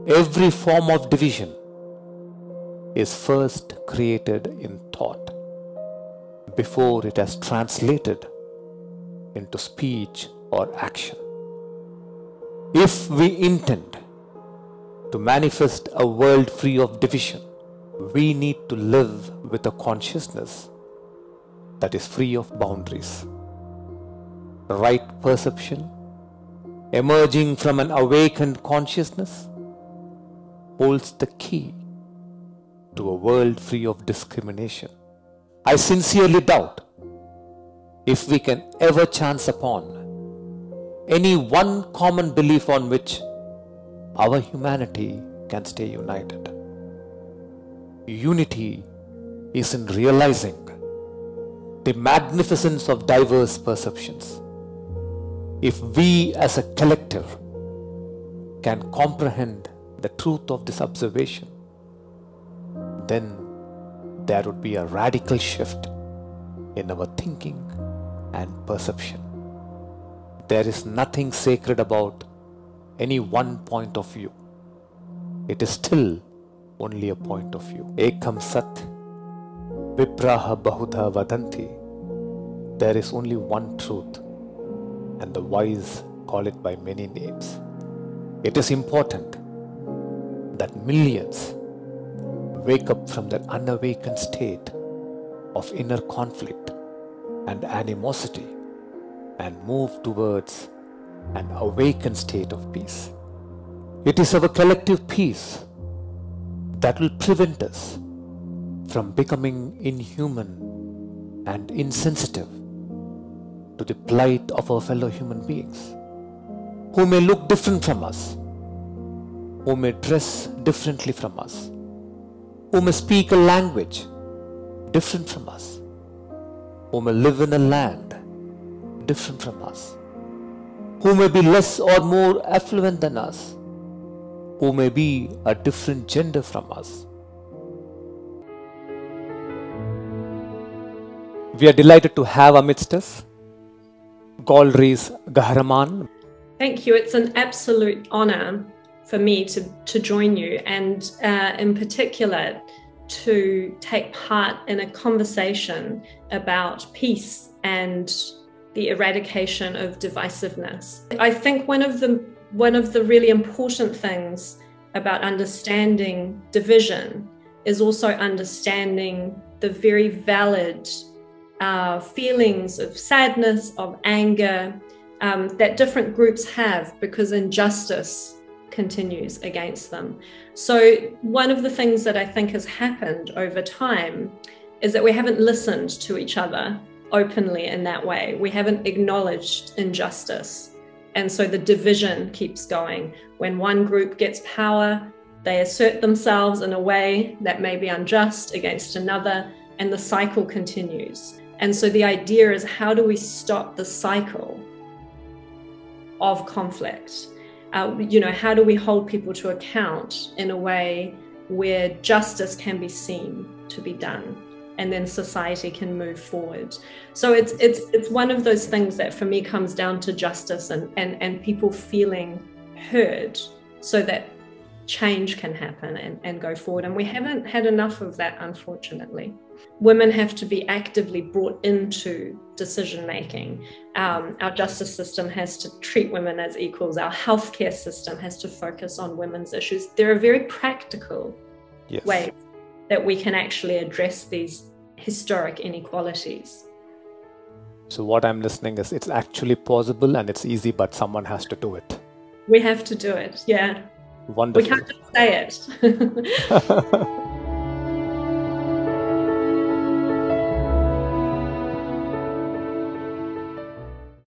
Every form of division is first created in thought before it has translated into speech or action. If we intend to manifest a world free of division, we need to live with a consciousness that is free of boundaries. Right perception, emerging from an awakened consciousness, holds the key to a world free of discrimination. I sincerely doubt if we can ever chance upon any one common belief on which our humanity can stay united. Unity is in realizing the magnificence of diverse perceptions. If we as a collective can comprehend the truth of this observation, then there would be a radical shift in our thinking and perception. There is nothing sacred about any one point of view. It is still only a point of view. Ekam sat, vipraha bahudha vadanti. There is only one truth, and the wise call it by many names. It is important that millions wake up from their unawakened state of inner conflict and animosity and move towards an awakened state of peace. It is our collective peace that will prevent us from becoming inhuman and insensitive to the plight of our fellow human beings, who may look different from us, who may dress differently from us, who may speak a language different from us, who may live in a land different from us, who may be less or more affluent than us, who may be a different gender from us. We are delighted to have amidst us Golriz Gahraman. Thank you. It's an absolute honor for me to join you, and in particular to take part in a conversation about peace and the eradication of divisiveness. I think one of the really important things about understanding division is also understanding the very valid feelings of sadness, of anger that different groups have because injustice continues against them. So one of the things that I think has happened over time is that we haven't listened to each other openly in that way. We haven't acknowledged injustice. And so the division keeps going. When one group gets power, they assert themselves in a way that may be unjust against another, and the cycle continues. And so the idea is, how do we stop the cycle of conflict? How do we hold people to account in a way where justice can be seen to be done, and then society can move forward? So it's one of those things that for me comes down to justice and people feeling heard so that change can happen and go forward. And we haven't had enough of that, unfortunately. Women have to be actively brought into decision making. Our justice system has to treat women as equals. Our healthcare system has to focus on women's issues. There are very practical ways that we can actually address these historic inequalities. So what I'm listening is, it's actually possible and it's easy, but someone has to do it. We have to do it, yeah. Wonderful. We can't just say it.